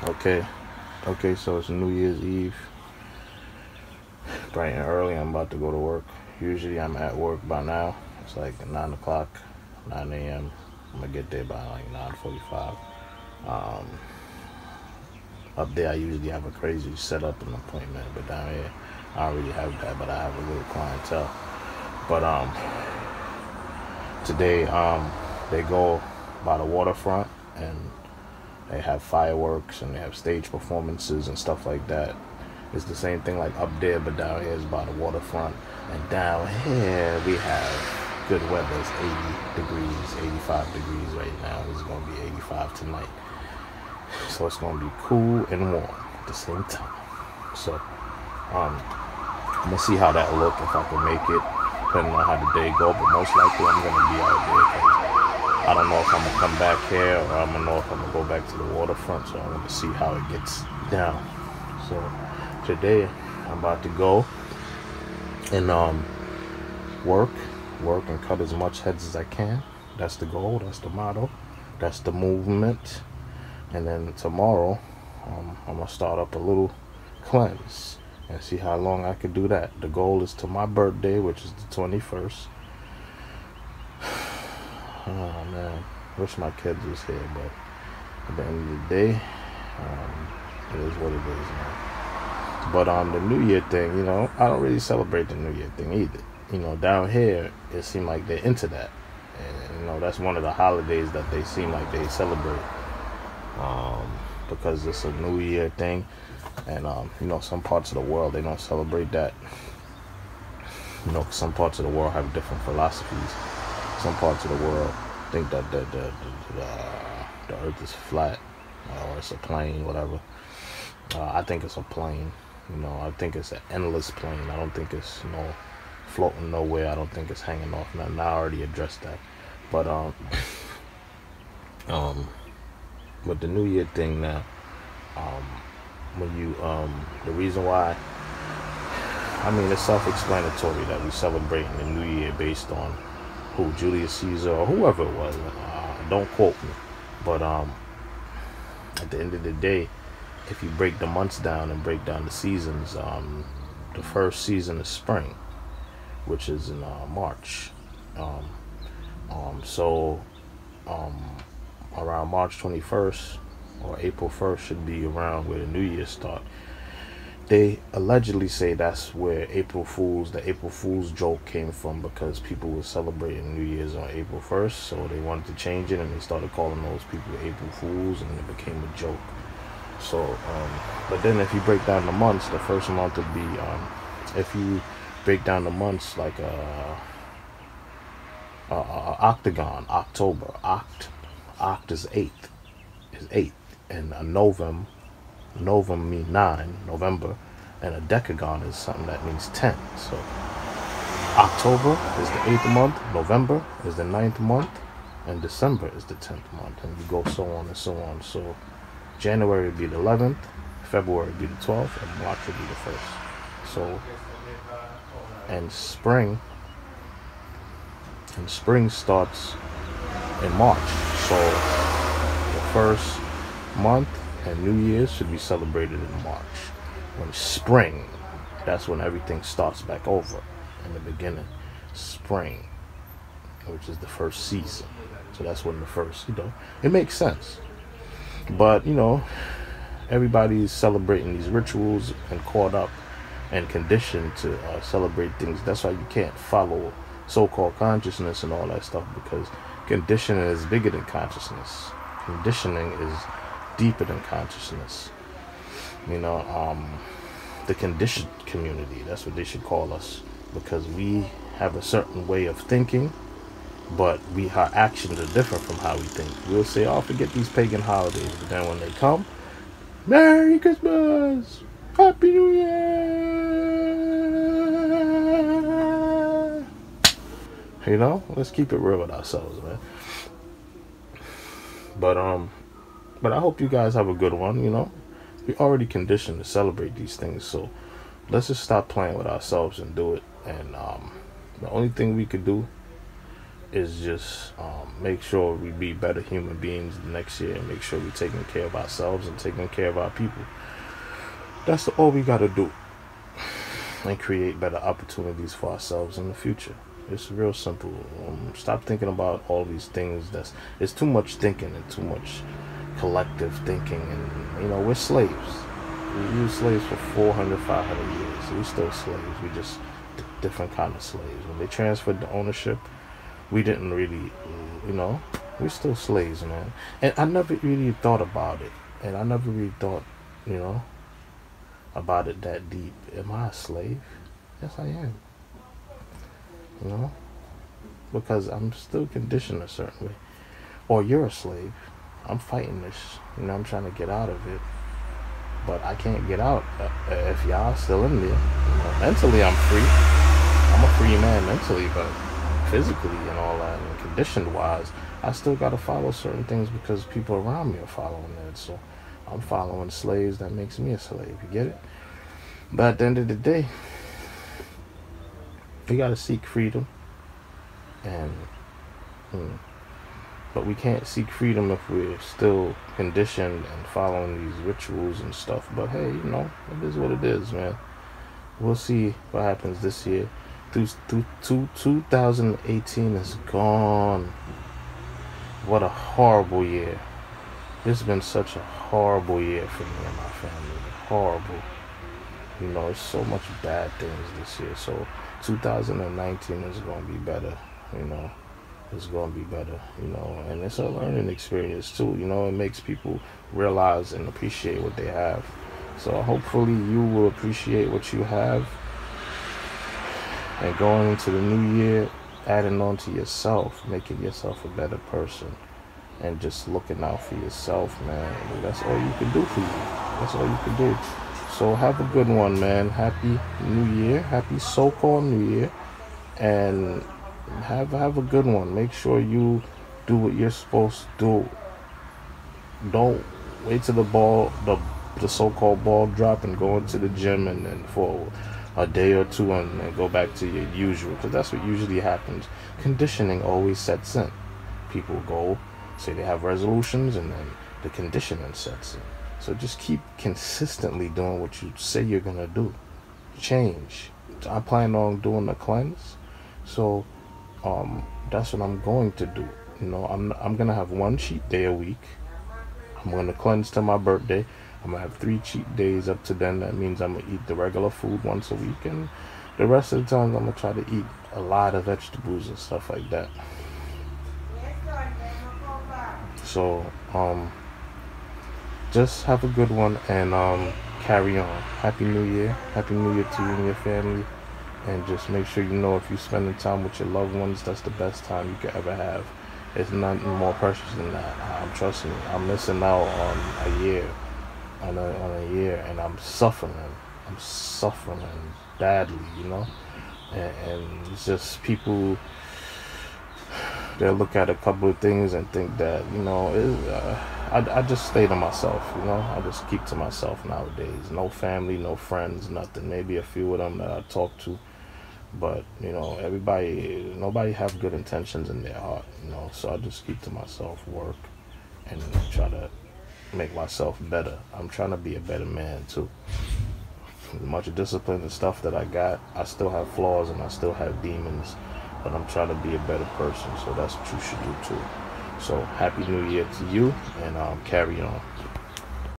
Okay, okay, so it's New Year's Eve, bright and early. I'm about to go to work. Usually I'm at work by now. It's like 9 o'clock, 9 a.m. I'm gonna get there by like 9:45. Um, Up there, I usually have a crazy setup and appointment, but down here, I don't really have that, but I have a little clientele. But today, they go by the waterfront and they have fireworks and they have stage performances and stuff like that. It's the same thing like up there, but down here is by the waterfront. And down here we have good weather. It's 80 degrees, 85 degrees right now. It's going to be 85 tonight. So it's going to be cool and warm at the same time. So I'm going to see how that look, if I can make it, depending on how the day go. But most likely I'm going to be out there because I don't know if I'm going to come back here or I'm going to know if I'm going to go back to the waterfront. So I want to see how it gets down. So today I'm about to go and work and cut as much heads as I can. That's the goal. That's the motto. That's the movement. And then tomorrow I'm gonna start up a little cleanse and see how long I can do that. The goal is to my birthday, which is the 21st. Oh man, wish my kids was here, but at the end of the day, it is what it is, man. But the New Year thing, I don't really celebrate the New Year thing either. Down here, it seemed like they're into that. And, that's one of the holidays that they seem like they celebrate. Because it's a New Year thing. And, some parts of the world, they don't celebrate that. Some parts of the world have different philosophies. Some parts of the world think that the earth is flat or it's a plane, whatever. I think it's a plane. I think it's an endless plane. I don't think it's floating nowhere. I don't think it's hanging off nothing. I already addressed that. But with the New Year thing now, when you the reason why, it's self-explanatory that we celebrating the New Year based on who, Julius Caesar or whoever it was. Don't quote me, but at the end of the day, if you break the months down and break down the seasons, the first season is spring, which is in March. So around March 21st or April 1st should be around where the New Year start. They allegedly say that's where the April Fool's joke came from, because people were celebrating New Year's on April 1st, so they wanted to change it and they started calling those people April Fools and it became a joke. So, but then if you break down the months, the first month would be, if you break down the months like octagon, October, oct is eight, and a novum mean 9, November, and a decagon is something that means 10. So October is the 8th month, November is the 9th month, and December is the 10th month, and you go so on and so on. So January would be the 11th, February would be the 12th, and March would be the 1st. So, and spring starts in March. So the first month and New Year's should be celebrated in March. When spring, that's when everything starts back over in the beginning. Spring, which is the first season. So that's when the first, it makes sense. But, everybody's celebrating these rituals and caught up and conditioned to celebrate things. That's why you can't follow so-called consciousness and all that stuff, because conditioning is bigger than consciousness. Conditioning is deeper than consciousness. The conditioned community, that's what they should call us, because we have a certain way of thinking, but our actions are different from how we think. We'll say, oh, forget these pagan holidays, but then when they come, Merry Christmas, Happy New Year. Let's keep it real with ourselves, man. But I hope you guys have a good one. We already conditioned to celebrate these things, so let's just stop playing with ourselves and do it. And the only thing we could do is just make sure we be better human beings the next year, and make sure we taking care of ourselves and taking care of our people. That's all we got to do, and create better opportunities for ourselves in the future. It's real simple. Stop thinking about all these things. It's too much thinking and too much collective thinking. And we're slaves. We were slaves for 400, 500 years. We're still slaves. We just different kind of slaves. When they transferred the ownership, we didn't really, we're still slaves, man. And I never really thought about it. And I never really thought, about it that deep. Am I a slave? Yes, I am. Because I'm still conditioned a certain way. Or you're a slave. I'm fighting this. I'm trying to get out of it. But I can't get out if y'all still in there. Mentally, I'm free. I'm a free man mentally, but physically and all that, and conditioned-wise, I still got to follow certain things because people around me are following it. So I'm following slaves. That makes me a slave. You get it? But at the end of the day, we got to seek freedom. But we can't seek freedom if we're still conditioned and following these rituals and stuff. But hey, it is what it is, man. We'll see what happens this year. 2018 is gone. What a horrible year. It's been such a horrible year for me and my family. Horrible. There's so much bad things this year. So 2019 is going to be better. It's going to be better, and it's a learning experience too. It makes people realize and appreciate what they have. So hopefully you will appreciate what you have, and going into the new year, adding on to yourself, making yourself a better person, and just looking out for yourself, man. That's all you can do for you. That's all you can do. So have a good one, man. Happy New Year. Happy so-called New Year. And have a good one. Make sure you do what you're supposed to do. Don't wait till the so-called ball drop and go into the gym and then for a day or two and then go back to your usual, because that's what usually happens. Conditioning always sets in. People go say they have resolutions and then the conditioning sets in. So just keep consistently doing what you say you're gonna do. Change. I plan on doing a cleanse, so that's what I'm going to do. I'm gonna have one cheat day a week. I'm gonna cleanse till my birthday. I'm gonna have 3 cheat days up to then. That means I'm gonna eat the regular food once a week, and the rest of the time I'm gonna try to eat a lot of vegetables and stuff like that. So just have a good one and carry on. Happy New Year. Happy New Year to you and your family. And just make sure if you're spending time with your loved ones, that's the best time you could ever have. It's nothing more precious than that. Trust me, I'm missing out on a year, and I'm suffering. I'm suffering badly, And it's just people, they'll look at a couple of things and think that, I just stay to myself, I just keep to myself nowadays. No family, no friends, nothing. Maybe a few of them that I talk to. But, nobody have good intentions in their heart, so I just keep to myself, work, and try to make myself better. I'm trying to be a better man, too. As much discipline and stuff that I got, I still have flaws and I still have demons, but I'm trying to be a better person, so that's what you should do, too. So, Happy New Year to you, and carry on.